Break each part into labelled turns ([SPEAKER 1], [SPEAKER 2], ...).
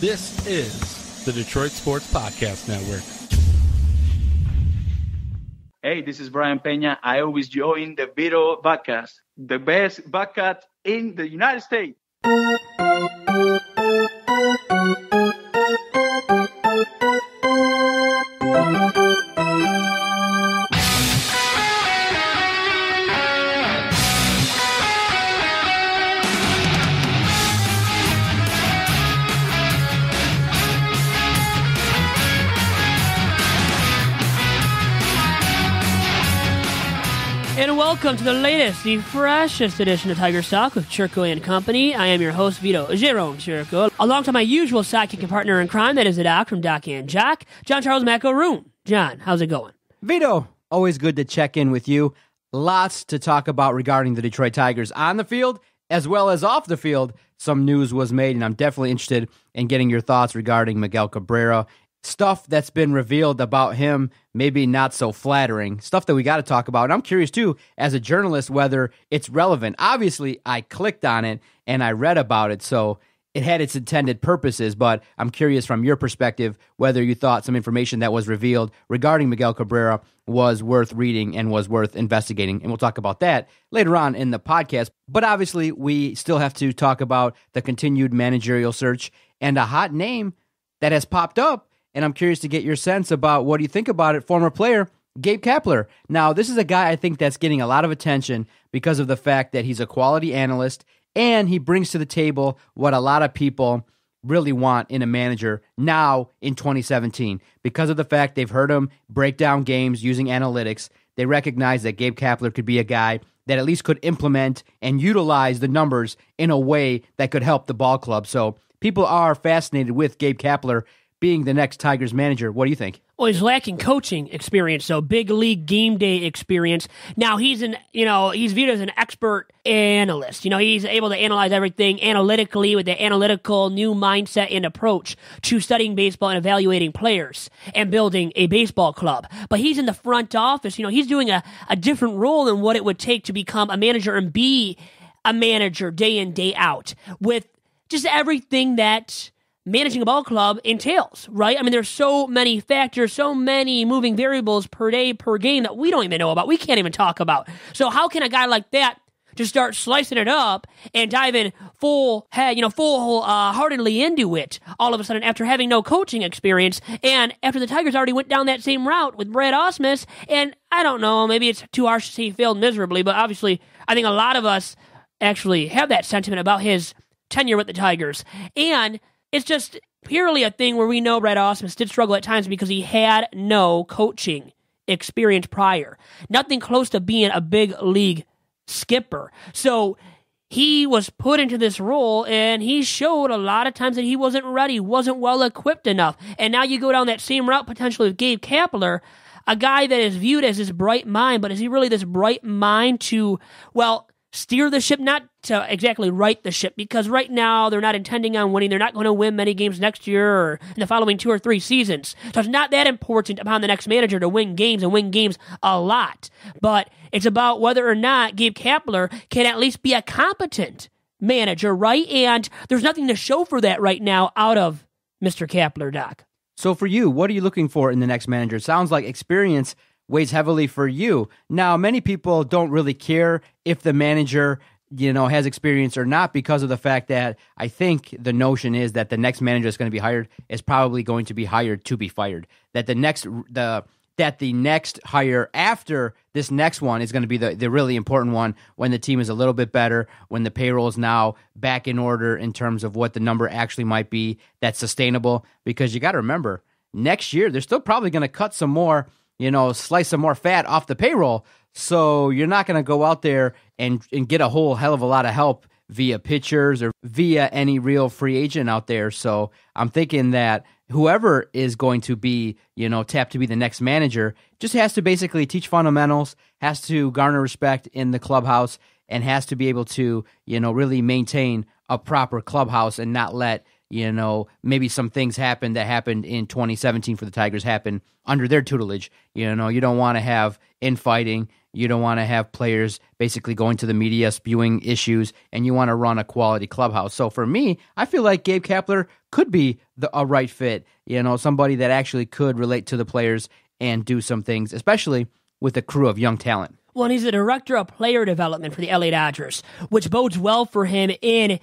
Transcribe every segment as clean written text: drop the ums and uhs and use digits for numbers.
[SPEAKER 1] This is the Detroit Sports Podcast Network.
[SPEAKER 2] Hey, this is Brian Peña. I always join the Vito podcast, the best podcast in the United States.
[SPEAKER 3] And welcome to the latest, the freshest edition of Tiger Talk with Chirco and Company. I am your host, Vito, Jerome Chirco, alongside my usual sidekick and partner in crime, that is the Doc from Doc and Jock, John Charles Macaroon. John, how's it going?
[SPEAKER 4] Vito, always good to check in with you. Lots to talk about regarding the Detroit Tigers on the field as well as off the field. Some news was made, and I'm definitely interested in getting your thoughts regarding Miguel Cabrera. Stuff that's been revealed about him, maybe not so flattering. Stuff that we got to talk about. And I'm curious, too, as a journalist, whether it's relevant. Obviously, I clicked on it and I read about it, so it had its intended purposes. But I'm curious from your perspective whether you thought some information that was revealed regarding Miguel Cabrera was worth reading and was worth investigating. And we'll talk about that later on in the podcast. But obviously, we still have to talk about the continued managerial search and a hot name that has popped up. And I'm curious to get your sense about what do you think about it, former player Gabe Kapler. Now, this is a guy I think that's getting a lot of attention because of the fact that he's a quality analyst and he brings to the table what a lot of people really want in a manager now in 2017. Because of the fact they've heard him break down games using analytics, they recognize that Gabe Kapler could be a guy that at least could implement and utilize the numbers in a way that could help the ball club. So people are fascinated with Gabe Kapler being the next Tigers manager. What do you think?
[SPEAKER 3] Well, he's lacking coaching experience, so big league game day experience. Now he's viewed as an expert analyst. He's able to analyze everything analytically with the analytical new mindset and approach to studying baseball and evaluating players and building a baseball club. But he's in the front office. He's doing a different role than what it would take to become a manager and be a manager day in, day out with just everything that managing a ball club entails, right? I mean, there's so many factors, so many moving variables per day, per game that we don't even know about. We can't even talk about. So how can a guy like that just start slicing it up and dive in full-heartedly into it all of a sudden after having no coaching experience and after the Tigers already went down that same route with Brad Ausmus? And I don't know, maybe it's too harsh to say he failed miserably, but obviously I think a lot of us actually have that sentiment about his tenure with the Tigers. And it's just purely a thing where we know Brad Ausmus did struggle at times because he had no coaching experience prior. Nothing close to being a big league skipper. So he was put into this role and he showed a lot of times that he wasn't ready, wasn't well equipped enough. And now you go down that same route potentially with Gabe Kapler, a guy that is viewed as this bright mind, but is he really this bright mind to, steer the ship, not to exactly right the ship, because right now they're not intending on winning. They're not going to win many games next year or in the following 2 or 3 seasons. So it's not that important upon the next manager to win games and win games a lot. But it's about whether or not Gabe Kapler can at least be a competent manager, right? And there's nothing to show for that right now out of Mr. Kapler, Doc.
[SPEAKER 4] So for you, what are you looking for in the next manager? It sounds like experience weighs heavily for you. Now, many people don't really care if the manager, has experience or not because of the fact that I think the notion is that the next manager that's going to be hired is probably going to be hired to be fired. That the next hire after this next one is going to be the really important one when the team is a little bit better, when the payroll is now back in order in terms of what the number actually might be that's sustainable. Because you got to remember, next year they're still probably going to cut some more, slice some more fat off the payroll. So you're not going to go out there and get a whole hell of a lot of help via pitchers or via any real free agent out there. So I'm thinking that whoever is going to be, tapped to be the next manager just has to basically teach fundamentals, has to garner respect in the clubhouse, and has to be able to, really maintain a proper clubhouse and not let maybe some things happened that happened in 2017 for the Tigers happen under their tutelage. You don't want to have infighting. You don't want to have players basically going to the media spewing issues, and you want to run a quality clubhouse. So for me, I feel like Gabe Kapler could be a right fit, somebody that actually could relate to the players and do some things, especially with a crew of young talent.
[SPEAKER 3] Well, and he's the director of player development for the LA Dodgers, which bodes well for him in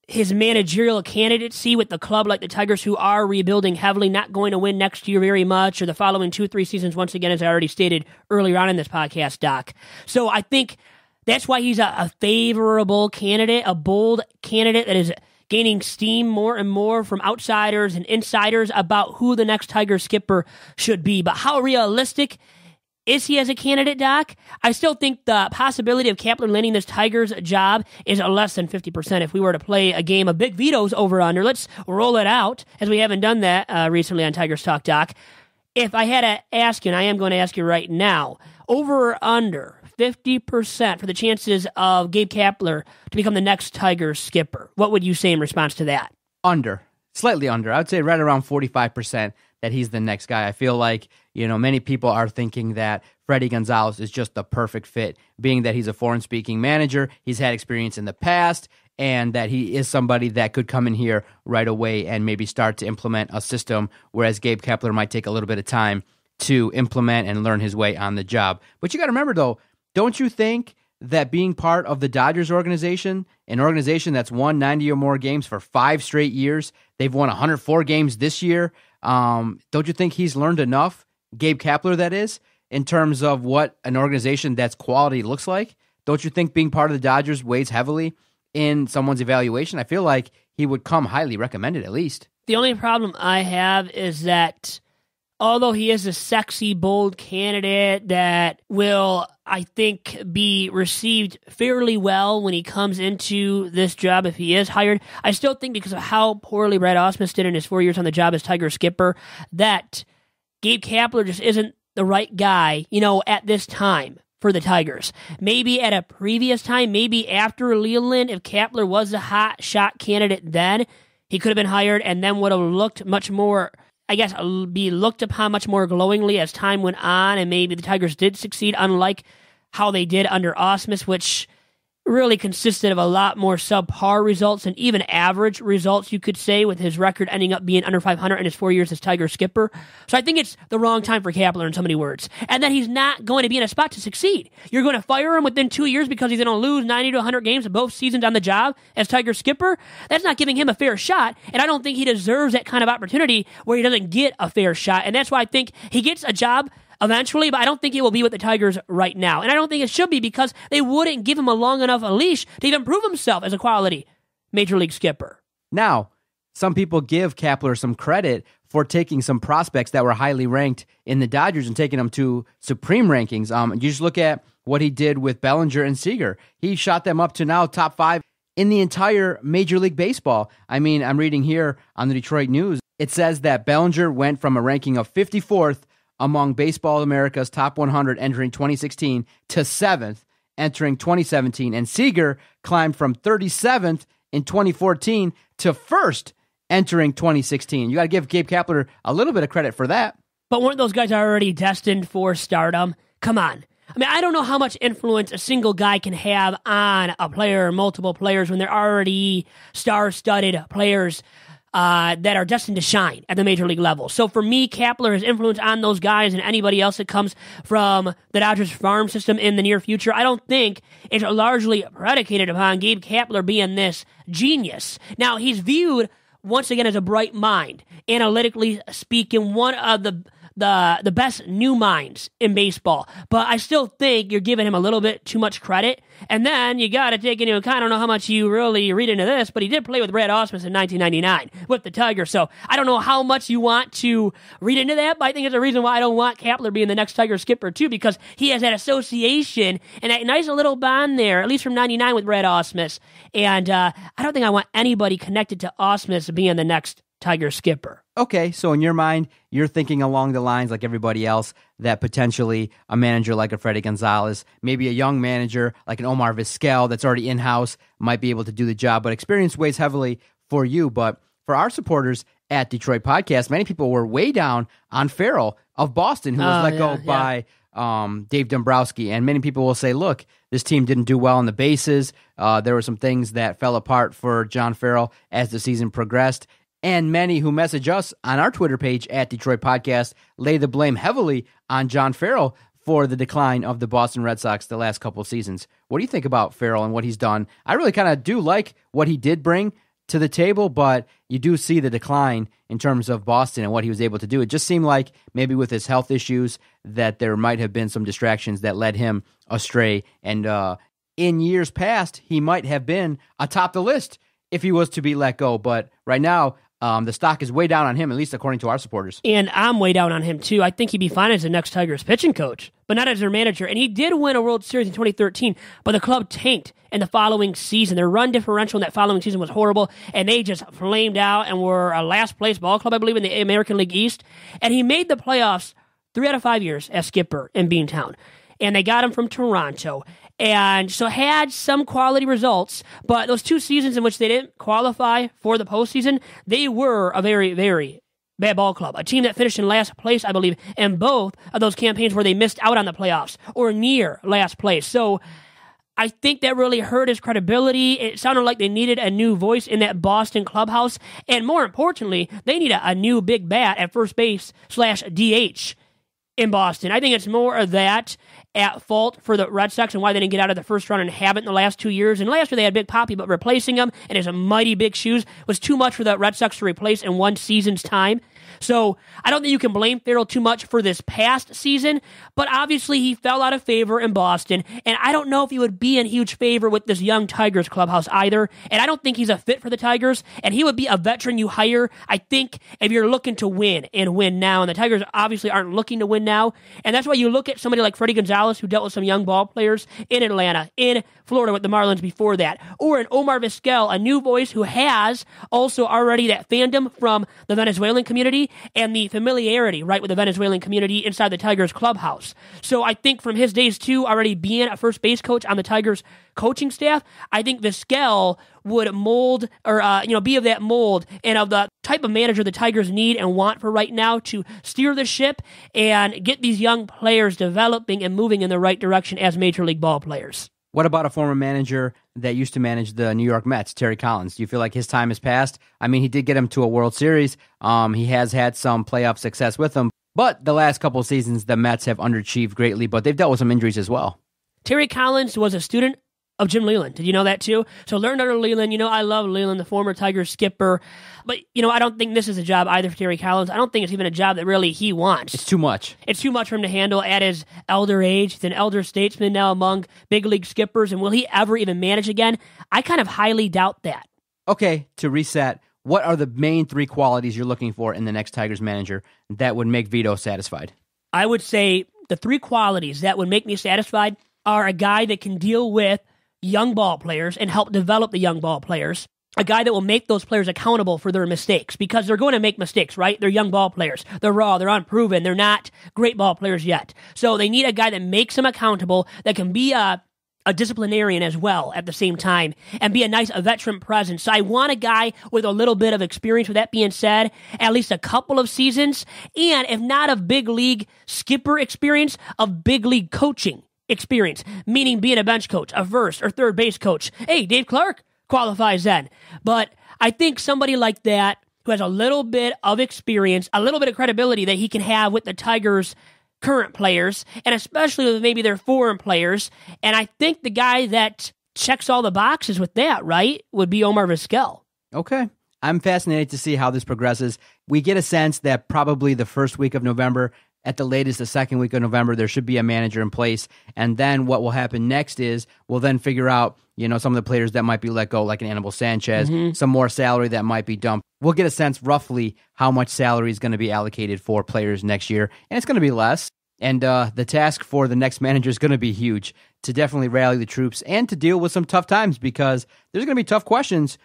[SPEAKER 3] his managerial candidacy with the club like the Tigers, who are rebuilding heavily, not going to win next year very much, or the following 2-3 seasons, once again, as I already stated earlier on in this podcast, Doc. So I think that's why he's a favorable candidate, a bold candidate that is gaining steam more and more from outsiders and insiders about who the next Tiger skipper should be. But how realistic is he as a candidate, Doc? I still think the possibility of Kapler landing this Tigers job is less than 50%. If we were to play a game of Big Vito's over-under, let's roll it out, as we haven't done that recently on Tigers Talk, Doc. If I had to ask you, and I am going to ask you right now, over or under 50% for the chances of Gabe Kapler to become the next Tigers skipper, what would you say in response to that?
[SPEAKER 4] Under. Slightly under. I would say right around 45% that he's the next guy. I feel like, many people are thinking that Fredi Gonzalez is just the perfect fit, being that he's a foreign-speaking manager, he's had experience in the past, and that he is somebody that could come in here right away and maybe start to implement a system, whereas Gabe Kapler might take a little bit of time to implement and learn his way on the job. But you got to remember, though, don't you think that being part of the Dodgers organization, an organization that's won 90 or more games for 5 straight years, they've won 104 games this year, don't you think he's learned enough, Gabe Kapler that is, in terms of what an organization that's quality looks like? Don't you think being part of the Dodgers weighs heavily in someone's evaluation? I feel like he would come highly recommended at least.
[SPEAKER 3] The only problem I have is that although he is a sexy, bold candidate that will, I think, be received fairly well when he comes into this job if he is hired, I still think because of how poorly Brad Ausmus did in his 4 years on the job as Tiger skipper, that Gabe Kapler just isn't the right guy, at this time for the Tigers. Maybe at a previous time, maybe after Leland, if Kapler was a hot shot candidate then, he could have been hired and then would have looked much more, be looked upon much more glowingly as time went on, and maybe the Tigers did succeed, unlike how they did under Ausmus, which really consisted of a lot more subpar results and even average results, you could say, with his record ending up being under 500 in his 4 years as Tiger skipper. So I think it's the wrong time for Kapler in so many words, and that he's not going to be in a spot to succeed. You're going to fire him within 2 years because he's going to lose 90 to 100 games of both seasons on the job as Tiger skipper? That's not giving him a fair shot, and I don't think he deserves that kind of opportunity where he doesn't get a fair shot, and that's why I think he gets a job eventually, but I don't think it will be with the Tigers right now. And I don't think it should be because they wouldn't give him a long enough a leash to even prove himself as a quality Major League skipper.
[SPEAKER 4] Now, some people give Kapler some credit for taking some prospects that were highly ranked in the Dodgers and taking them to supreme rankings. You just look at what he did with Bellinger and Seager. He shot them up to now top 5 in the entire Major League Baseball. I mean, I'm reading here on the Detroit News. It says that Bellinger went from a ranking of 54th among Baseball America's top 100 entering 2016 to 7th entering 2017, and Seager climbed from 37th in 2014 to 1st entering 2016. You got to give Gabe Kapler a little bit of credit for that.
[SPEAKER 3] But weren't those guys already destined for stardom? Come on. I mean, I don't know how much influence a single guy can have on a player or multiple players when they're already star-studded players that are destined to shine at the major league level. So for me, Kapler has influence on those guys and anybody else that comes from the Dodgers farm system in the near future. I don't think it's largely predicated upon Gabe Kapler being this genius. Now, he's viewed once again as a bright mind, analytically speaking, one of the best new minds in baseball. But I still think you're giving him a little bit too much credit. And then you got to take into account, I don't know how much you really read into this, but he did play with Brad Ausmus in 1999 with the Tigers. So I don't know how much you want to read into that, but I think it's a reason why I don't want Kapler being the next Tiger skipper too, because he has that association and that nice little bond there, at least from 99 with Brad Ausmus. And I don't think I want anybody connected to Ausmus being the next Tiger skipper.
[SPEAKER 4] Okay, so in your mind, you're thinking along the lines like everybody else that potentially a manager like a Fredi Gonzalez, maybe a young manager like an Omar Vizquel that's already in-house might be able to do the job, but experience weighs heavily for you. But for our supporters at Detroit Podcast, many people were way down on Farrell of Boston, who was let go by Dave Dombrowski. And many people will say, look, this team didn't do well on the bases. There were some things that fell apart for John Farrell as the season progressed. And many who message us on our Twitter page at Detroit Podcast lay the blame heavily on John Farrell for the decline of the Boston Red Sox the last couple of seasons. What do you think about Farrell and what he's done? I really kind of do like what he did bring to the table, but you do see the decline in terms of Boston and what he was able to do. It just seemed like maybe with his health issues that there might have been some distractions that led him astray. And in years past, he might have been atop the list if he was to be let go. But right now, the stock is way down on him, at least according to our supporters.
[SPEAKER 3] And I'm way down on him, too. I think he'd be fine as the next Tigers pitching coach, but not as their manager. And he did win a World Series in 2013, but the club tanked in the following season. Their run differential in that following season was horrible, and they just flamed out and were a last-place ball club, I believe, in the American League East. And he made the playoffs 3 out of 5 years as skipper in Beantown. And they got him from Toronto. And so had some quality results, but those 2 seasons in which they didn't qualify for the postseason, they were a very, very bad ball club. A team that finished in last place, I believe, in both of those campaigns where they missed out on the playoffs or near last place. So I think that really hurt his credibility. It sounded like they needed a new voice in that Boston clubhouse. And more importantly, they need a new big bat at first base /DH in Boston. I think it's more of that at fault for the Red Sox and why they didn't get out of the first round and haven't in the last 2 years. And last year they had Big Papi, but replacing him and his mighty big shoes was too much for the Red Sox to replace in one season's time. So I don't think you can blame Farrell too much for this past season, but obviously he fell out of favor in Boston, and I don't know if he would be in huge favor with this young Tigers clubhouse either, and I don't think he's a fit for the Tigers, and he would be a veteran you hire, I think, if you're looking to win and win now, and the Tigers obviously aren't looking to win now, and that's why you look at somebody like Freddie Gonzalez, who dealt with some young ball players in Atlanta, in Florida with the Marlins before that, or an Omar Vizquel, a new voice who has also already that fandom from the Venezuelan community, and the familiarity, right, with the Venezuelan community inside the Tigers clubhouse. So I think from his days, too, already being a first base coach on the Tigers coaching staff, I think Vizquel would mold, or, be of that mold and of the type of manager the Tigers need and want for right now to steer the ship and get these young players developing and moving in the right direction as Major League ball players.
[SPEAKER 4] What about a former manager that used to manage the New York Mets, Terry Collins? Do you feel like his time has passed? I mean, he did get him to a World Series. He has had some playoff success with them. But the last couple of seasons, the Mets have underachieved greatly, but they've dealt with some injuries as well.
[SPEAKER 3] Terry Collins was a student of Jim Leyland. Did you know that too? So learned under Leyland. I love Leyland, the former Tigers skipper. But, I don't think this is a job either for Terry Collins. I don't think it's even a job that really he wants.
[SPEAKER 4] It's too much.
[SPEAKER 3] It's too much for him to handle at his elder age. He's an elder statesman now among big league skippers. And will he ever even manage again? I kind of highly doubt that.
[SPEAKER 4] Okay, to reset, what are the main 3 qualities you're looking for in the next Tigers manager that would make Vito satisfied?
[SPEAKER 3] I would say the 3 qualities that would make me satisfied are a guy that can deal with young ball players and help develop the young ball players. A guy that will make those players accountable for their mistakes, because they're going to make mistakes, right? They're young ball players. They're raw. They're unproven. They're not great ball players yet. So they need a guy that makes them accountable, that can be a disciplinarian as well at the same time, and be a veteran presence. So I want a guy with a little bit of experience. With that being said, at least a couple of seasons, and if not of big league skipper experience, of big league coaching experience, meaning being a bench coach, a first or third base coach. Hey, Dave Clark qualifies then. But I think somebody like that who has a little bit of experience, a little bit of credibility that he can have with the Tigers' current players, and especially with maybe their foreign players. And I think the guy that checks all the boxes with that, right, would be Omar Vizquel.
[SPEAKER 4] Okay. I'm fascinated to see how this progresses. We get a sense that probably the first week of November, at the latest, the second week of November, there should be a manager in place. And then what will happen next is we'll then figure out, some of the players that might be let go, like an Anibal Sanchez, some more salary that might be dumped. We'll get a sense roughly how much salary is going to be allocated for players next year. And it's going to be less. And the task for the next manager is going to be huge, to definitely rally the troops and to deal with some tough times, because there's going to be tough questions.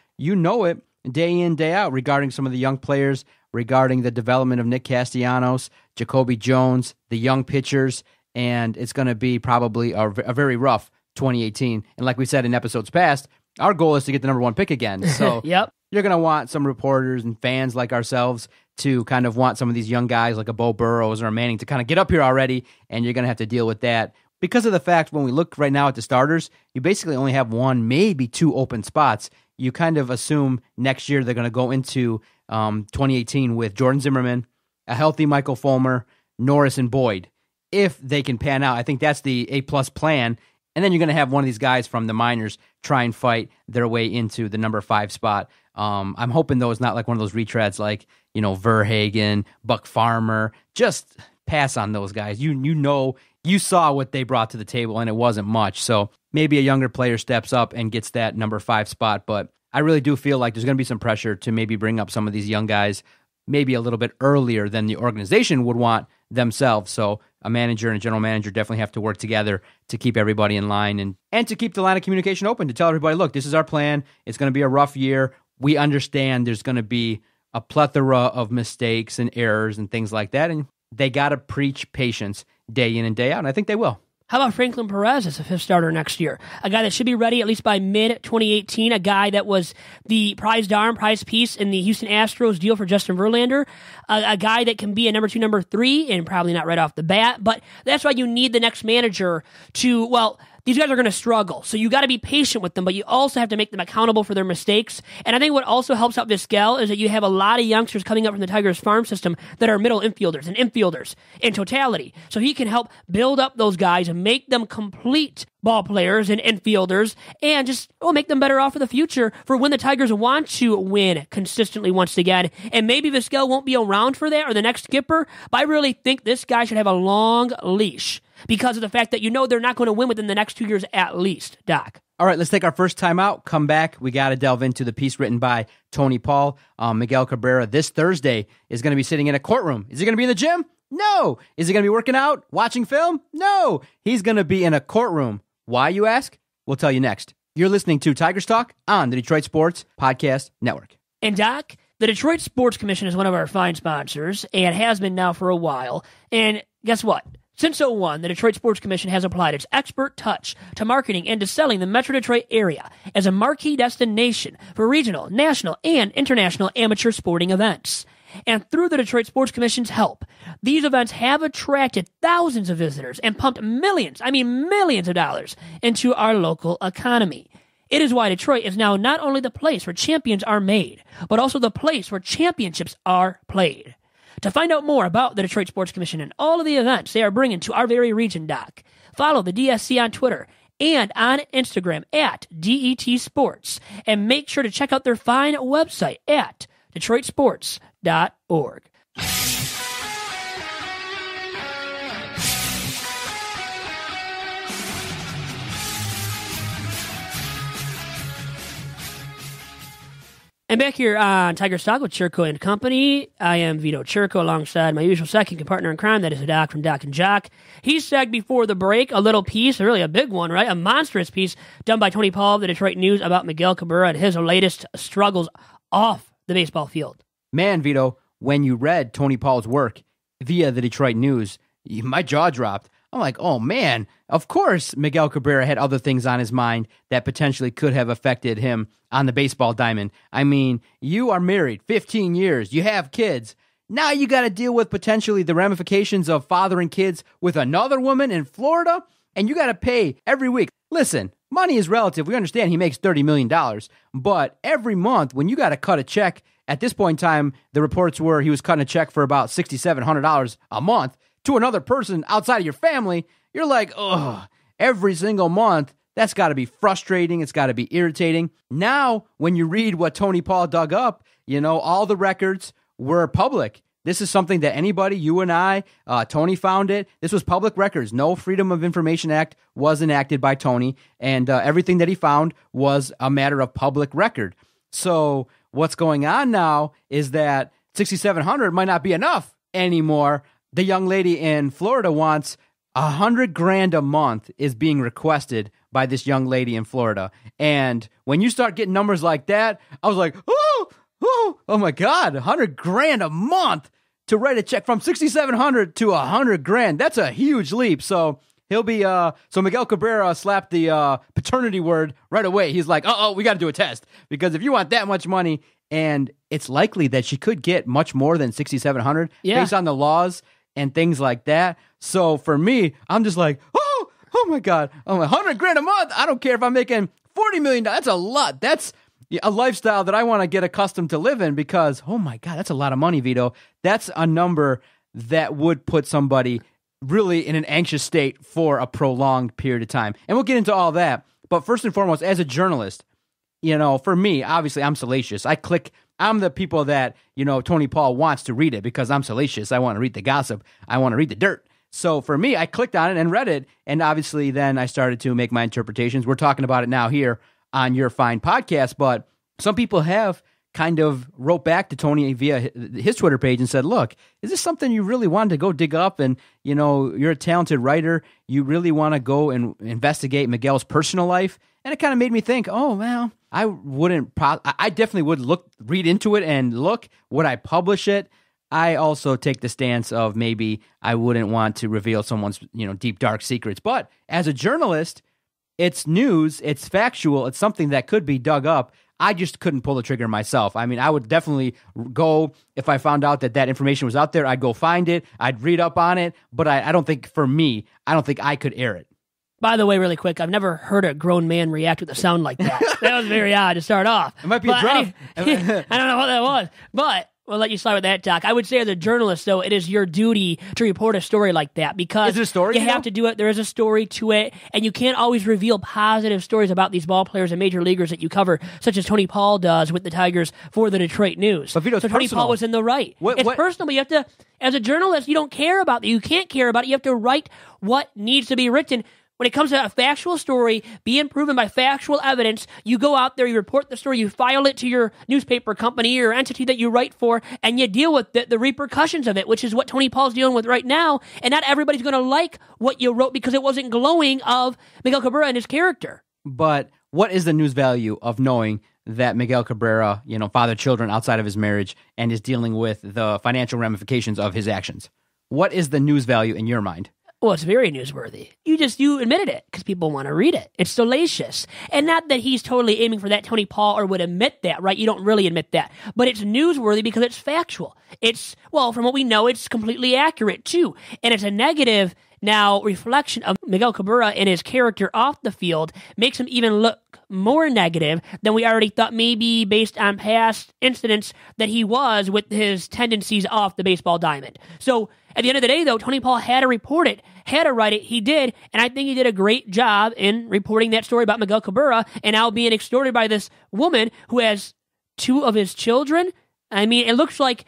[SPEAKER 4] Day in, day out, regarding some of the young players, regarding the development of Nick Castellanos, Jacoby Jones, the young pitchers, and it's going to be probably a very rough 2018. And like we said in episodes past, our goal is to get the number 1 pick again. So
[SPEAKER 3] Yep.
[SPEAKER 4] you're going to want some reporters and fans like ourselves to kind of want some of these young guys like a Bo Burrows or a Manning to kind of get up here already, and you're going to have to deal with that. Because of the fact when we look right now at the starters, you basically only have 1, maybe 2 open spots. You kind of assume next year they're going to go into 2018 with Jordan Zimmerman, a healthy Michael Fulmer, Norris, and Boyd. If they can pan out, I think that's the A-plus plan. And then you're going to have one of these guys from the minors try and fight their way into the number 5 spot. I'm hoping, though, it's not like one of those retreads like, Verhagen, Buck Farmer. Just pass on those guys. You saw what they brought to the table, and it wasn't much. So maybe a younger player steps up and gets that number 5 spot. But I really do feel like there's going to be some pressure to maybe bring up some of these young guys maybe a little bit earlier than the organization would want themselves. So a manager and a general manager definitely have to work together to keep everybody in line and to keep the line of communication open, to tell everybody, look, this is our plan. It's going to be a rough year. We understand there's going to be a plethora of mistakes and errors and things like that. And they got to preach patience day in and day out. And I think they will.
[SPEAKER 3] How about Franklin Perez as a 5th starter next year? A guy that should be ready at least by mid-2018, a guy that was the prized piece in the Houston Astros deal for Justin Verlander, a guy that can be a number 2, number 3, and probably not right off the bat, but that's why you need the next manager to, these guys are going to struggle, so you got to be patient with them, but you also have to make them accountable for their mistakes. And I think what also helps out Vizquel is that you have a lot of youngsters coming up from the Tigers farm system that are middle infielders and infielders in totality. So he can help build up those guys and make them complete ball players and infielders, and just make them better off for the future for when the Tigers want to win consistently once again. And maybe Vizquel won't be around for that or the next skipper, but I really think this guy should have a long leash because of the fact that they're not going to win within the next 2 years at least, Doc.
[SPEAKER 4] All right, let's take our first time out. Come back. We got to delve into the piece written by Tony Paul. Miguel Cabrera this Thursday is going to be sitting in a courtroom. Is he going to be in the gym? No. Is he going to be working out, watching film? No. He's going to be in a courtroom. Why, you ask? We'll tell you next. You're listening to Tigers Talk on the Detroit Sports Podcast Network.
[SPEAKER 3] And Doc, the Detroit Sports Commission is one of our fine sponsors and has been now for a while. And guess what? Since 2001, the Detroit Sports Commission has applied its expert touch to marketing and to selling the Metro Detroit area as a marquee destination for regional, national, and international amateur sporting events. And through the Detroit Sports Commission's help, these events have attracted thousands of visitors and pumped millions of dollars into our local economy. It is why Detroit is now not only the place where champions are made, but also the place where championships are played. To find out more about the Detroit Sports Commission and all of the events they are bringing to our very region, Doc, follow the DSC on Twitter and on Instagram at DET Sports, and make sure to check out their fine website at DetroitSports.org. And back here on Tigers Talk with Chirco and Company, I am Vito Chirco alongside my usual second partner in crime, that is the Doc from Doc and Jock. He said before the break a little piece, really a big one, right? A monstrous piece done by Tony Paul of the Detroit News about Miguel Cabrera and his latest struggles off the baseball field.
[SPEAKER 4] Man, Vito, when you read Tony Paul's work via the Detroit News, my jaw dropped. I'm like, oh man, of course Miguel Cabrera had other things on his mind that potentially could have affected him on the baseball diamond. I mean, you are married 15 years, you have kids. Now you got to deal with potentially the ramifications of fathering kids with another woman in Florida, and you got to pay every week. Listen, money is relative. We understand he makes $30 million, but every month when you got to cut a check, at this point in time, the reports were he was cutting a check for about $6,700 a month to another person outside of your family. You're like, ugh, every single month. That's got to be frustrating. It's got to be irritating. Now, when you read what Tony Paul dug up, all the records were public. This is something that anybody, you and I, Tony found it. This was public records. No Freedom of Information Act was enacted by Tony, and everything that he found was a matter of public record. So what's going on now is that $6,700 might not be enough anymore. The young lady in Florida wants $100,000 a month is being requested by this young lady in Florida. And when you start getting numbers like that, I was like, oh my God, $100,000 a month to write a check from $6,700 to $100,000. That's a huge leap. So He'll be so Miguel Cabrera slapped the paternity word right away. He's like, we got to do a test, because if you want that much money, and it's likely that she could get much more than $6,700 based on the laws and things like that. So for me, I'm just like, oh my God, $100,000 a month. I don't care if I'm making $40 million. That's a lot. That's a lifestyle that I want to get accustomed to live in, because, oh my God, that's a lot of money, Vito. That's a number that would put somebody really in an anxious state for a prolonged period of time. And we'll get into all that. But first and foremost, as a journalist, for me, obviously I'm salacious. I'm the people that, Tony Paul wants to read it because I'm salacious. I want to read the gossip. I want to read the dirt. So for me, I clicked on it and read it. And obviously then I started to make my interpretations. We're talking about it now here on your fine podcast. But some people have kind of wrote back to Tony via his Twitter page and said, look, is this something you really wanted to go dig up? And, you're a talented writer. You really want to go and investigate Miguel's personal life? And it kind of made me think, oh, well, I definitely would read into it and look. Would I publish it? I also take the stance of maybe I wouldn't want to reveal someone's, deep, dark secrets. But as a journalist, it's news, it's factual, it's something that could be dug up. I just couldn't pull the trigger myself. I mean, I would definitely go, if I found out that information was out there, I'd go find it, I'd read up on it, but I don't think, for me, I don't think I could air it.
[SPEAKER 3] By the way, really quick, I've never heard a grown man react with a sound like that. That was very odd to start off.
[SPEAKER 4] It might be a drop.
[SPEAKER 3] I don't know what that was, but we'll let you slide with that, Doc. I would say as a journalist, though, it is your duty to report a story like that, because
[SPEAKER 4] is it a story,
[SPEAKER 3] you have to do it. There is a story to it, and you can't always reveal positive stories about these ball players and major leaguers that you cover, such as Tony Paul does with the Tigers for the Detroit News.
[SPEAKER 4] But Vito,
[SPEAKER 3] so Tony Paul was in the right. It's personal, but you have to, as a journalist, you don't care about that. You can't care about it. You have to write what needs to be written. When it comes to a factual story being proven by factual evidence, you go out there, you report the story, you file it to your newspaper company or entity that you write for, and you deal with the repercussions of it, which is what Tony Paul's dealing with right now. And not everybody's going to like what you wrote because it wasn't glowing of Miguel Cabrera and his character.
[SPEAKER 4] But what is the news value of knowing that Miguel Cabrera, fathered children outside of his marriage and is dealing with the financial ramifications of his actions? What is the news value in your mind?
[SPEAKER 3] Well, it's very newsworthy. You admitted it because people want to read it. It's salacious. And not that he's totally aiming for that, Tony Paul, or would admit that, right? You don't really admit that. But it's newsworthy because it's factual. From what we know, it's completely accurate, too. And it's a negative, now, reflection of Miguel Cabrera and his character off the field makes him even look more negative than we already thought, maybe based on past incidents that he was with his tendencies off the baseball diamond. So, at the end of the day, though, Tony Paul had to report it, had to write it. He did, and I think he did a great job in reporting that story about Miguel Cabrera and now being extorted by this woman who has 2 of his children. I mean, it looks like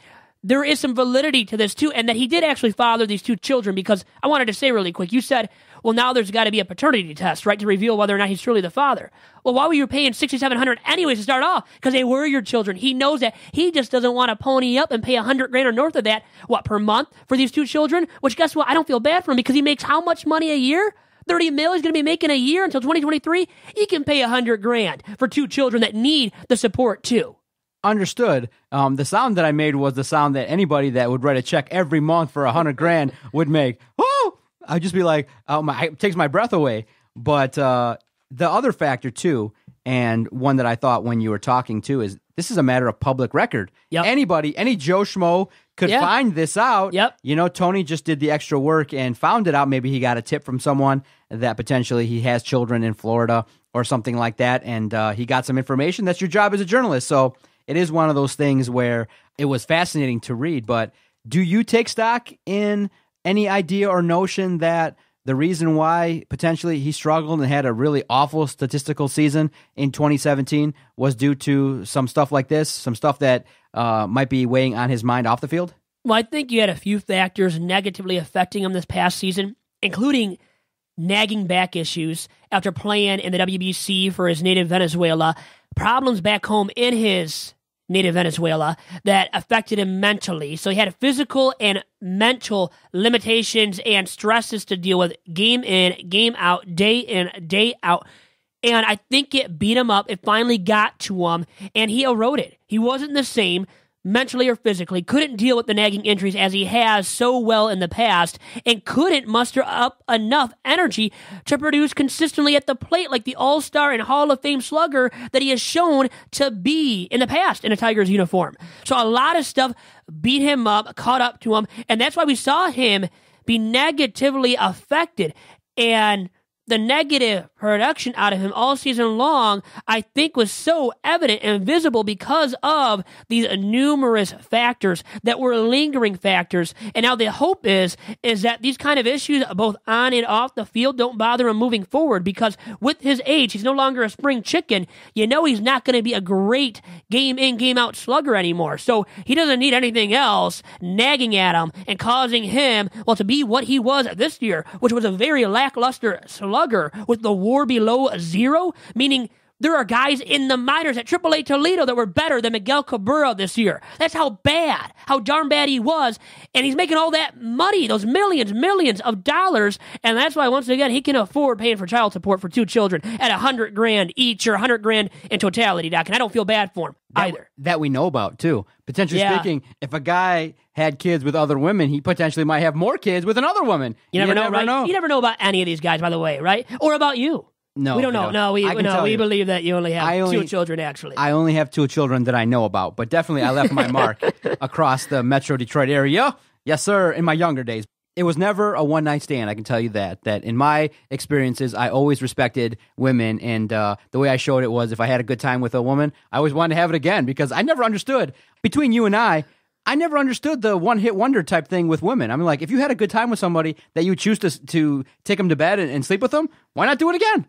[SPEAKER 3] there is some validity to this, too, and that he did actually father these 2 children, because I wanted to say really quick, you said, well, now there's got to be a paternity test, right, to reveal whether or not he's truly the father. Well, why were you paying $6,700 anyways to start off? Because they were your children. He knows that. He just doesn't want to pony up and pay $100,000 or north of that, per month for these 2 children? Which, guess what? I don't feel bad for him, because he makes how much money a year? $30 million he's going to be making a year until 2023. He can pay $100,000 for 2 children that need the support too.
[SPEAKER 4] Understood. The sound that I made was the sound that anybody that would write a check every month for $100,000 would make. Woo! I'd just be like, it takes my breath away. But the other factor too, and one that I thought when you were talking too, is this is a matter of public record.
[SPEAKER 3] Yep.
[SPEAKER 4] Anybody, any Joe Schmo could find this out.
[SPEAKER 3] Yep.
[SPEAKER 4] Tony just did the extra work and found it out. Maybe he got a tip from someone that potentially he has children in Florida or something like that, and he got some information. That's your job as a journalist. So it is one of those things where it was fascinating to read. But do you take stock in any idea or notion that the reason why potentially he struggled and had a really awful statistical season in 2017 was due to some stuff like this, some stuff that might be weighing on his mind off the field?
[SPEAKER 3] Well, I think you had a few factors negatively affecting him this past season, including nagging back issues after playing in the WBC for his native Venezuela, problems back home in his native Venezuela that affected him mentally. So he had physical and mental limitations and stresses to deal with game in, game out, day in, day out. And I think it beat him up. It finally got to him, and he eroded. He wasn't the same. mentally or physically, couldn't deal with the nagging injuries as he has so well in the past, and couldn't muster up enough energy to produce consistently at the plate like the all-star and Hall of Fame slugger that he has shown to be in the past in a Tigers uniform. So a lot of stuff beat him up, caught up to him, and that's why we saw him be negatively affected. And the negative production out of him all season long, I think, was so evident and visible because of these numerous factors that were lingering factors. And now the hope is that these kind of issues, both on and off the field, don't bother him moving forward, because with his age, he's no longer a spring chicken. You know he's not going to be a great game in, game out slugger anymore. So he doesn't need anything else nagging at him and causing him, well, to be what he was this year, which was a very lackluster slugger with the WAR below 0, meaning there are guys in the minors at AAA Toledo that were better than Miguel Cabrera this year. That's how darn bad he was, and he's making all that money, those millions of dollars, and that's why, once again, he can afford paying for child support for 2 children at $100,000 each, or $100,000 in totality, Doc, and I don't feel bad for him either.
[SPEAKER 4] That we know about, too. Potentially speaking, if a guy had kids with other women, he potentially might have more kids with another woman.
[SPEAKER 3] You never know, right? You never know about any of these guys, by the way, right? Or about you.
[SPEAKER 4] No,
[SPEAKER 3] we don't know. No, we believe that you only have 2 children, actually.
[SPEAKER 4] I only have 2 children that I know about, but definitely I left my mark across the Metro Detroit area. Yes, sir, in my younger days. It was never a one-night stand, I can tell you that. That in my experiences, I always respected women, and the way I showed it was if I had a good time with a woman, I always wanted to have it again, because I never understood, between you and I never understood the one-hit wonder type thing with women. I mean, like, if you had a good time with somebody that you choose to take them to bed and sleep with them, why not do it again?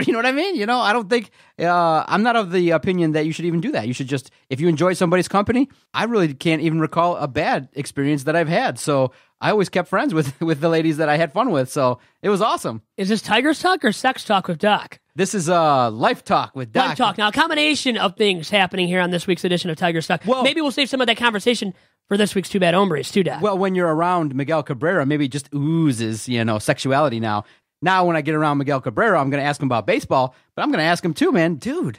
[SPEAKER 4] You know what I mean? You know, I don't think, I'm not of the opinion that you should even do that. You should just, if you enjoy somebody's company, I really can't even recall a bad experience that I've had. So I always kept friends with the ladies that I had fun with. So it was awesome.
[SPEAKER 3] Is this Tigers Talk or Sex Talk with Doc?
[SPEAKER 4] This is Life Talk with Doc.
[SPEAKER 3] Life Talk. Now, a combination of things happening here on this week's edition of Tigers Talk. Well, maybe we'll save some of that conversation for this week's Two Bad Hombres, too, Doc.
[SPEAKER 4] Well, when you're around Miguel Cabrera, maybe it just oozes, sexuality now. Now, when I get around Miguel Cabrera, I'm going to ask him about baseball, but I'm going to ask him, too, man, dude,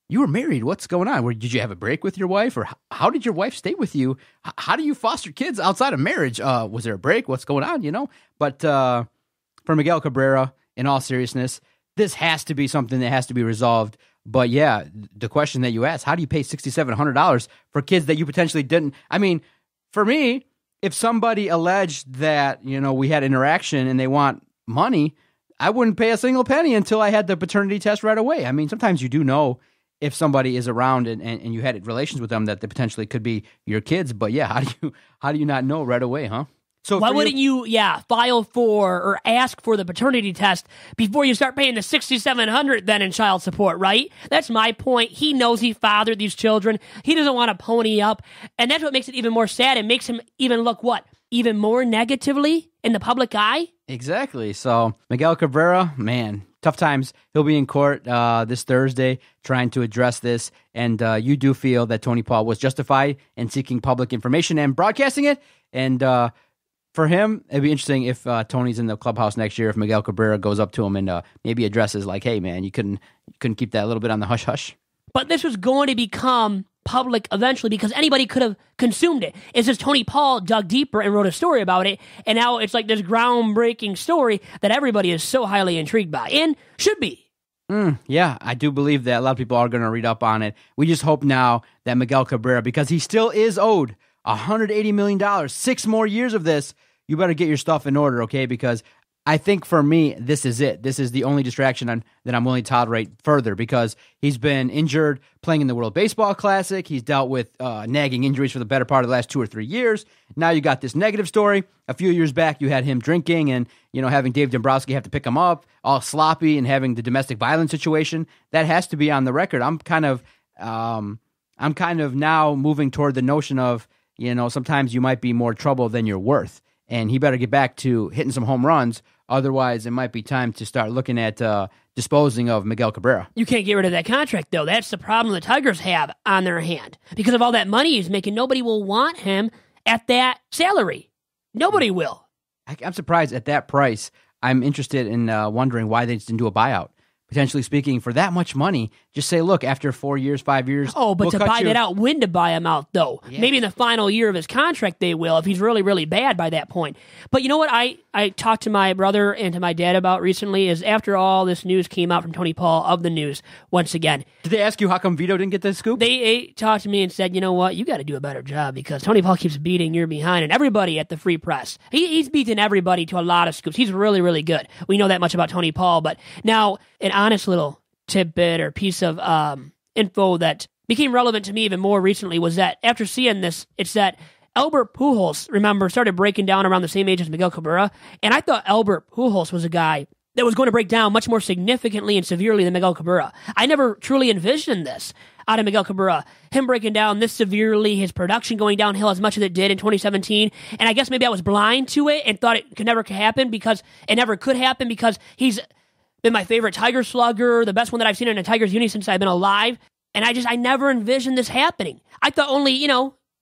[SPEAKER 4] you were married. What's going on? Did you have a break with your wife, or how did your wife stay with you? How do you foster kids outside of marriage? Was there a break? What's going on, But for Miguel Cabrera, in all seriousness, this has to be something that has to be resolved. But yeah, the question that you asked, how do you pay $6,700 for kids that you potentially didn't? I mean, for me, if somebody alleged that, we had interaction and they want money, I wouldn't pay a single penny until I had the paternity test right away. I mean, sometimes you do if somebody is around and you had relations with them that they potentially could be your kids. But yeah, how do you not know right away, huh? So
[SPEAKER 3] why wouldn't you file for or ask for the paternity test before you start paying the $6,700 then in child support, right? That's my point. He knows he fathered these children. He doesn't want to pony up, and that's what makes it even more sad. It makes him even look even more negatively in the public eye.
[SPEAKER 4] Exactly. So Miguel Cabrera, man, tough times. He'll be in court this Thursday trying to address this, and you do feel that Tony Paul was justified in seeking public information and broadcasting it, and for him, it'd be interesting if Tony's in the clubhouse next year, if Miguel Cabrera goes up to him and maybe addresses like, hey, man, you couldn't keep that a little bit on the hush-hush.
[SPEAKER 3] But this was going to become public eventually because anybody could have consumed it. It's just Tony Paul dug deeper and wrote a story about it, and now it's like this groundbreaking story that everybody is so highly intrigued by, and should be.
[SPEAKER 4] Yeah, I do believe that a lot of people are going to read up on it. We just hope now that Miguel Cabrera, because he still is owed $180 million, 6 more years of this, you better get your stuff in order, okay? Because I think for me, this is it. This is the only distraction that I'm willing to tolerate further, because he's been injured playing in the World Baseball Classic. He's dealt with nagging injuries for the better part of the last 2 or 3 years. Now you got this negative story. A few years back, you had him drinking and, having Dave Dombrowski have to pick him up, all sloppy, and having the domestic violence situation. That has to be on the record. I'm kind of now moving toward the notion of, sometimes you might be more trouble than you're worth, and he better get back to hitting some home runs. Otherwise, it might be time to start looking at disposing of Miguel Cabrera.
[SPEAKER 3] You can't get rid of that contract, though. That's the problem the Tigers have on their hand. Because of all that money he's making, nobody will want him at that salary. Nobody will.
[SPEAKER 4] I'm surprised at that price. I'm interested in wondering why they just didn't do a buyout. potentially speaking, for that much money, just say, look, after 4 years, 5 years.
[SPEAKER 3] Oh, but
[SPEAKER 4] we'll
[SPEAKER 3] to
[SPEAKER 4] cut
[SPEAKER 3] buy
[SPEAKER 4] you.
[SPEAKER 3] that out, when to buy him out, though?
[SPEAKER 4] Yeah.
[SPEAKER 3] Maybe in the final year of his contract they will, if he's really, really bad by that point. But you know what I talked to my brother and to my dad about recently is after all this news came out from Tony Paul of the news, once again.
[SPEAKER 4] Did they ask you how come Vito didn't get the scoop?
[SPEAKER 3] They talked to me and said, you know what, you got to do a better job because Tony Paul keeps beating your behind and everybody at the Free Press. He's beaten everybody to a lot of scoops. He's really, really good. We know that much about Tony Paul, but now an honest little tidbit or piece of info that became relevant to me even more recently was that after seeing this, it's that Albert Pujols, remember, started breaking down around the same age as Miguel Cabrera, and I thought Albert Pujols was a guy that was going to break down much more significantly and severely than Miguel Cabrera. I never truly envisioned this out of Miguel Cabrera, him breaking down this severely, his production going downhill as much as it did in 2017, and I guess maybe I was blind to it and thought it could never happen because it never could happen because he's been my favorite Tiger slugger, the best one that I've seen in a Tigers uni since I've been alive. And I never envisioned this happening. I thought only,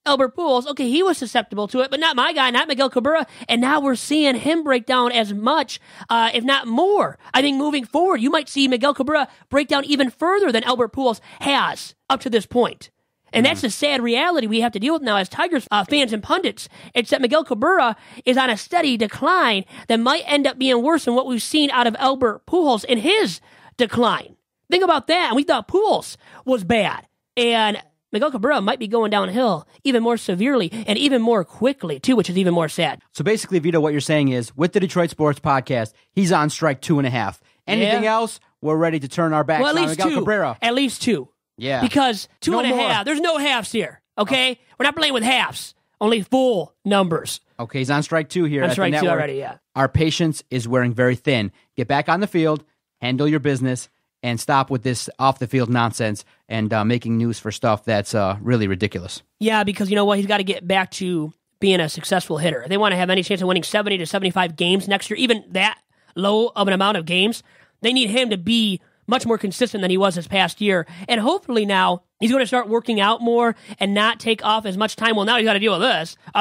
[SPEAKER 3] Albert Pujols, okay, he was susceptible to it, but not my guy, not Miguel Cabrera. And now we're seeing him break down as much, if not more. I think moving forward, you might see Miguel Cabrera break down even further than Albert Pujols has up to this point. And that's the sad reality we have to deal with now as Tigers fans and pundits. It's that Miguel Cabrera is on a steady decline that might end up being worse than what we've seen out of Albert Pujols in his decline. Think about that. And we thought Pujols was bad. And Miguel Cabrera might be going downhill even more severely and even more quickly, too, which is even more sad.
[SPEAKER 4] So basically, Vito, what you're saying is, with the Detroit Sports Podcast, he's on strike 2.5. Anything else, we're ready to turn our backs on Miguel Cabrera.
[SPEAKER 3] At least 2.
[SPEAKER 4] Yeah.
[SPEAKER 3] Because 2.5,
[SPEAKER 4] more.
[SPEAKER 3] there's no halves here, okay? We're not playing with halves, only full numbers.
[SPEAKER 4] Okay, he's on strike 2 here.
[SPEAKER 3] On
[SPEAKER 4] at
[SPEAKER 3] strike
[SPEAKER 4] the
[SPEAKER 3] 2
[SPEAKER 4] network.
[SPEAKER 3] already, yeah.
[SPEAKER 4] Our patience is wearing very thin. Get back on the field, handle your business, and stop with this off-the-field nonsense and making news for stuff that's really ridiculous.
[SPEAKER 3] Yeah, because you know what? He's got to get back to being a successful hitter. If they want to have any chance of winning 70 to 75 games next year, even that low of an amount of games, they need him to be much more consistent than he was this past year. And hopefully now he's going to start working out more and not take off as much time. Well, now he's got to deal with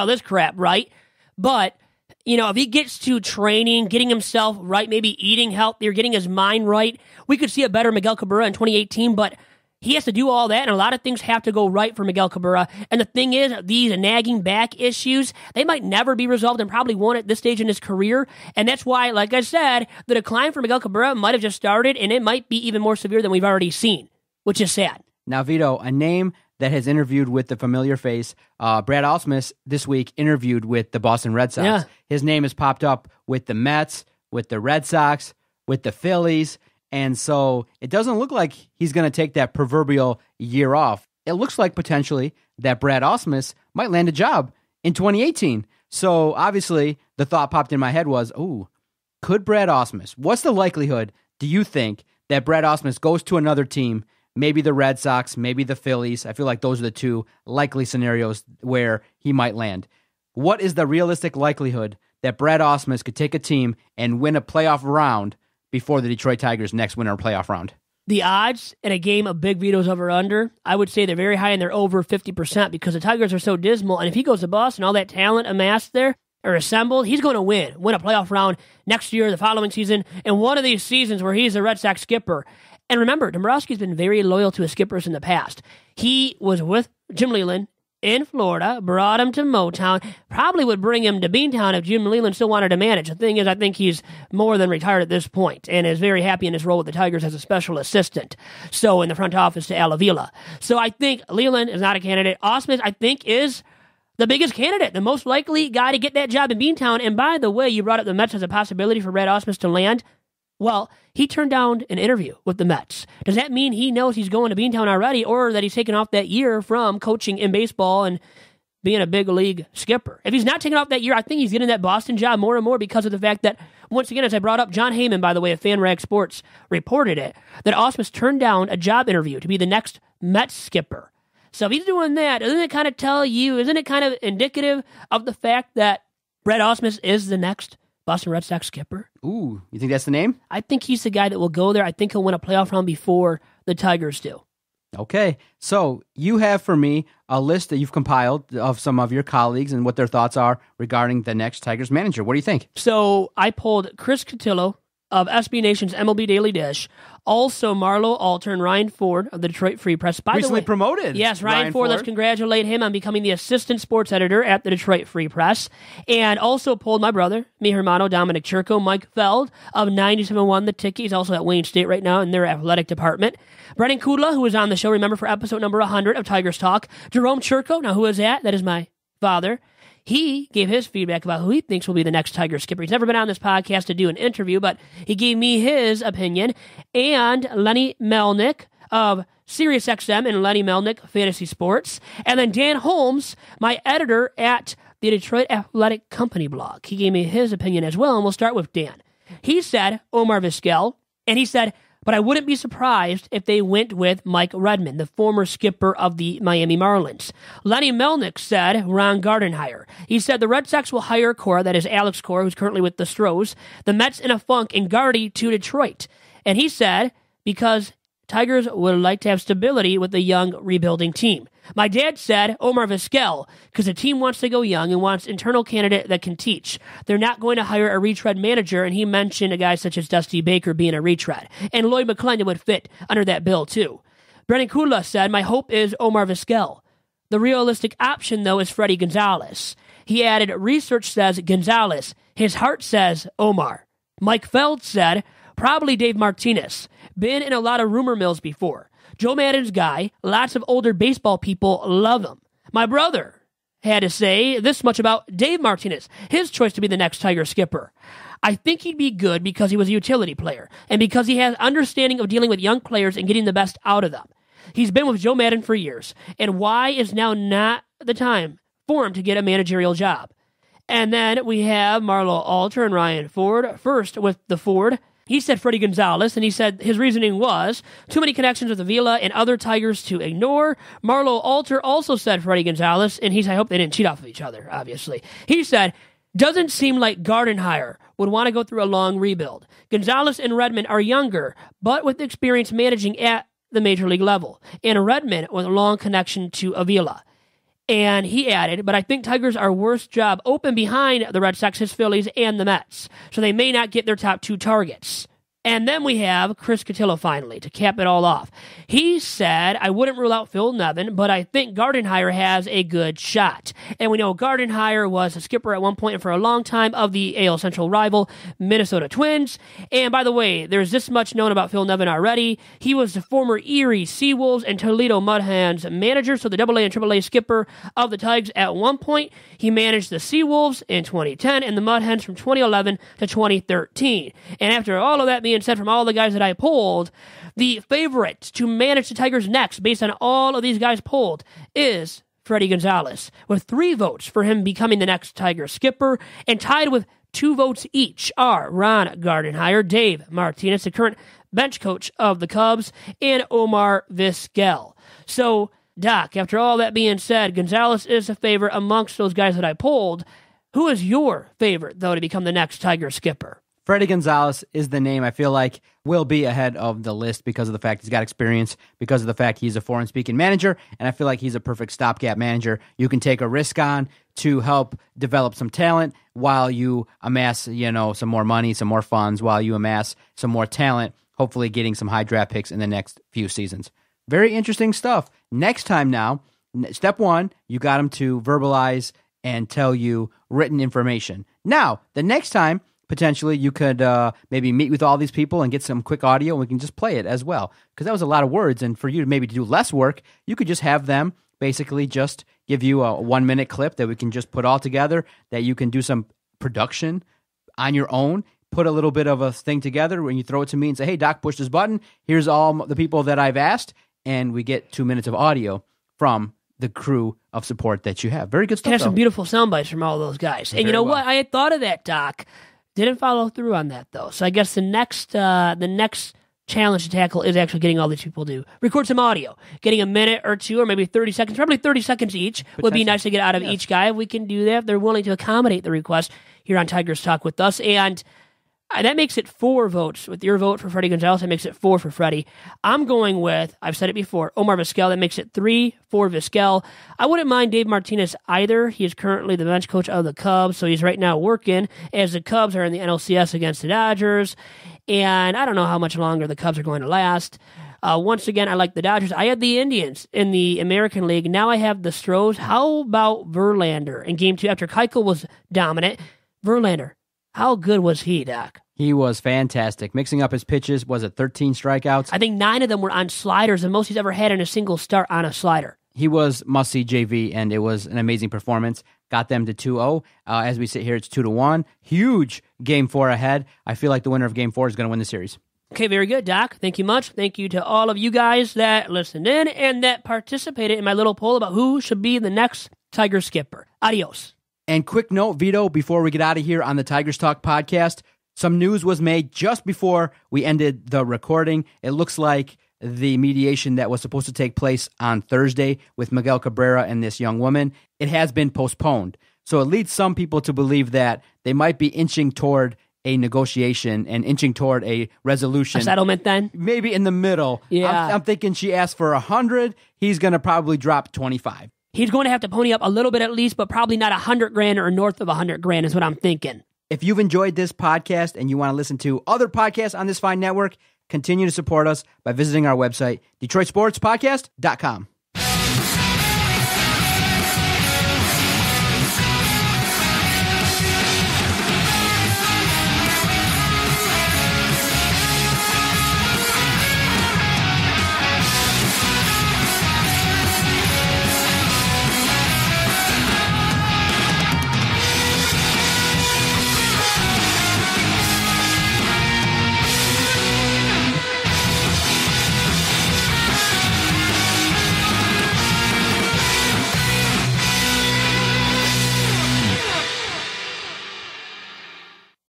[SPEAKER 3] this crap, right? But, if he gets to training, getting himself right, maybe eating healthier, getting his mind right, we could see a better Miguel Cabrera in 2018, but he has to do all that, and a lot of things have to go right for Miguel Cabrera. And the thing is, these nagging back issues, they might never be resolved and probably won't at this stage in his career. And that's why, like I said, the decline for Miguel Cabrera might have just started, and it might be even more severe than we've already seen, which is sad.
[SPEAKER 4] Now, Vito, a name that has interviewed with the familiar face, Brad Ausmus this week interviewed with the Boston Red Sox.
[SPEAKER 3] Yeah.
[SPEAKER 4] His name has popped up with the Mets, with the Red Sox, with the Phillies. And so it doesn't look like he's going to take that proverbial year off. It looks like potentially that Brad Ausmus might land a job in 2018. So obviously the thought popped in my head was, could Brad Ausmus, what's the likelihood, do you think, that Brad Ausmus goes to another team, maybe the Red Sox, maybe the Phillies? I feel like those are the two likely scenarios where he might land. What is the realistic likelihood that Brad Ausmus could take a team and win a playoff round before the Detroit Tigers next winter playoff round?
[SPEAKER 3] The odds in a game of Big Vito's over-under, I would say they're very high and they're over 50% because the Tigers are so dismal. And if he goes to Boston, all that talent amassed there or assembled, he's going to win a playoff round next year, the following season, and one of these seasons where he's a Red Sox skipper. And remember, Dombrowski's been very loyal to his skippers in the past. He was with Jim Leyland in Florida, brought him to Motown, probably would bring him to Beantown if Jim Leyland still wanted to manage. The thing is, I think he's more than retired at this point and is very happy in his role with the Tigers as a special assistant. So in the front office to Al Avila. So I think Leyland is not a candidate. Ausmus, I think, is the biggest candidate, the most likely guy to get that job in Beantown. And by the way, you brought up the Mets as a possibility for Brad Ausmus to land. Well, he turned down an interview with the Mets. Does that mean he knows he's going to Beantown already, or that he's taken off that year from coaching in baseball and being a big league skipper? If he's not taking off that year, I think he's getting that Boston job more and more because of the fact that, once again, as I brought up, John Heyman, by the way, of FanRag Sports, reported it, that Ausmus turned down a job interview to be the next Mets skipper. So if he's doing that, doesn't it kind of tell you, isn't it kind of indicative of the fact that Brad Ausmus is the next Boston Red Sox skipper?
[SPEAKER 4] Ooh, you think that's the name?
[SPEAKER 3] I think he's the guy that will go there. I think he'll win a playoff round before the Tigers do.
[SPEAKER 4] Okay, so you have for me a list that you've compiled of some of your colleagues and what their thoughts are regarding the next Tigers manager. What do you think?
[SPEAKER 3] So I pulled Chris Cotillo, of SB Nation's MLB Daily Dish. Also, Marlowe Alter and Ryan Ford of the Detroit Free Press. By
[SPEAKER 4] Recently
[SPEAKER 3] the way,
[SPEAKER 4] promoted.
[SPEAKER 3] Yes, Ryan Ford. Let's congratulate him on becoming the assistant sports editor at the Detroit Free Press. And also polled my brother, mi hermano, Dominic Chirco, Mike Feld of 97.1 The Ticket. He's also at Wayne State right now in their athletic department. Brennan Kudla, who was on the show, remember, for episode number 100 of Tigers Talk. Jerome Chirco, now who is that? That is my father. He gave his feedback about who he thinks will be the next Tiger skipper. He's never been on this podcast to do an interview, but he gave me his opinion. And Lenny Melnick of SiriusXM and Lenny Melnick Fantasy Sports. And then Dan Holmes, my editor at the Detroit Athletic Company blog. He gave me his opinion as well, and we'll start with Dan. He said Omar Vizquel, and he said, but I wouldn't be surprised if they went with Mike Redmond, the former skipper of the Miami Marlins. Lenny Melnick said Ron Gardenhire. He said the Red Sox will hire Cora, that is Alex Cora, who's currently with the Stros, the Mets in a funk, and Gardy to Detroit. And he said, because Tigers would like to have stability with the young rebuilding team. My dad said Omar Vizquel, because the team wants to go young and wants internal candidate that can teach. They're not going to hire a retread manager, and he mentioned a guy such as Dusty Baker being a retread. And Lloyd McClendon would fit under that bill, too. Brennan Kudla said, my hope is Omar Vizquel. The realistic option, though, is Freddie Gonzalez. He added, research says Gonzalez. His heart says Omar. Mike Feld said, probably Dave Martinez. Been in a lot of rumor mills before. Joe Maddon's guy, lots of older baseball people love him. My brother had to say this much about Dave Martinez, his choice to be the next Tiger skipper. I think he'd be good because he was a utility player and because he has understanding of dealing with young players and getting the best out of them. He's been with Joe Maddon for years, and why is now not the time for him to get a managerial job? And then we have Marlowe Alter and Ryan Ford. First with the Ford. He said Freddie Gonzalez, and he said his reasoning was too many connections with Avila and other Tigers to ignore. Marlowe Alter also said Freddie Gonzalez, and I hope they didn't cheat off of each other, obviously. He said, doesn't seem like Gardenhire would want to go through a long rebuild. Gonzalez and Redmond are younger, but with experience managing at the major league level, and Redmond with a long connection to Avila. And he added, but I think Tigers are worst job open behind the Red Sox, his Phillies, and the Mets. So they may not get their top two targets. And then we have Chris Cotillo finally to cap it all off. He said, I wouldn't rule out Phil Nevin, but I think Gardenhire has a good shot. And we know Gardenhire was a skipper at one point and for a long time of the AL Central rival, Minnesota Twins. And by the way, there's this much known about Phil Nevin already. He was the former Erie Seawolves and Toledo Mudhens manager, so the AA and AAA skipper of the Tigers at one point. He managed the Seawolves in 2010 and the Mudhens from 2011 to 2013. And after all of that being said, from all the guys that I polled, the favorite to manage the Tigers next, based on all of these guys polled, is Freddie Gonzalez, with 3 votes for him becoming the next Tiger skipper, and tied with 2 votes each are Ron Gardenhire, Dave Martinez, the current bench coach of the Cubs, and Omar Vizquel. So, Doc, after all that being said, Gonzalez is a favorite amongst those guys that I polled. Who is your favorite, though, to become the next Tiger skipper?
[SPEAKER 4] Freddie Gonzalez is the name I feel like will be ahead of the list because of the fact he's got experience, because of the fact he's a foreign-speaking manager, and I feel like he's a perfect stopgap manager you can take a risk on to help develop some talent while you amass, some more money, some more funds, while you amass some more talent, hopefully getting some high draft picks in the next few seasons. Very interesting stuff. Next time now, step 1, you got him to verbalize and tell you written information. Now, the next time, potentially, you could maybe meet with all these people and get some quick audio, and we can just play it as well. Because that was a lot of words, and for you to maybe do less work, you could just have them basically just give you a 1-minute clip that we can just put all together, that you can do some production on your own, put a little bit of a thing together when you throw it to me and say, hey, Doc, push this button. Here's all the people that I've asked, and we get 2 minutes of audio from the crew of support that you have. Very good stuff.
[SPEAKER 3] Have some beautiful sound bites from all those guys. And you know what? I had thought of that, Doc. Didn't follow through on that, though. So I guess the next challenge to tackle is actually getting all these people to record some audio. Getting a minute or 2 or maybe 30 seconds, probably 30 seconds each would be nice to get out of each guy. If we can do that, if they're willing to accommodate the request here on Tigers Talk with us. And that makes it 4 votes. With your vote for Freddie Gonzalez, that makes it 4 for Freddie. I'm going with, I've said it before, Omar Vizquel. That makes it 3 for Vizquel. I wouldn't mind Dave Martinez either. He is currently the bench coach of the Cubs, so he's right now working as the Cubs are in the NLCS against the Dodgers. and I don't know how much longer the Cubs are going to last. Once again, I like the Dodgers. I had the Indians in the American League. Now I have the Stros. How about Verlander in Game 2 after Keuchel was dominant? Verlander, how good was he, Doc?
[SPEAKER 4] He was fantastic. Mixing up his pitches, was it 13 strikeouts?
[SPEAKER 3] I think 9 of them were on sliders, the most he's ever had in a single start on a slider.
[SPEAKER 4] He was must-see JV, and it was an amazing performance. Got them to 2-0. As we sit here, it's 2-1. Huge Game 4 ahead. I feel like the winner of Game 4 is going to win the series.
[SPEAKER 3] Okay, very good, Doc. Thank you much. Thank you to all of you guys that listened in and that participated in my little poll about who should be the next Tiger skipper. Adios.
[SPEAKER 4] And quick note, Vito, before we get out of here on the Tigers Talk podcast, some news was made just before we ended the recording. It looks like the mediation that was supposed to take place on Thursday with Miguel Cabrera and this young woman, it has been postponed. So it leads some people to believe that they might be inching toward a negotiation and inching toward a resolution.
[SPEAKER 3] A settlement then?
[SPEAKER 4] Maybe in the middle.
[SPEAKER 3] Yeah.
[SPEAKER 4] I'm thinking she asked for 100. He's going to probably drop 25.
[SPEAKER 3] He's going to have to pony up a little bit at least, but probably not $100,000 or north of $100,000 is what I'm thinking.
[SPEAKER 4] If you've enjoyed this podcast and you want to listen to other podcasts on this fine network, continue to support us by visiting our website, DetroitSportsPodcast.com.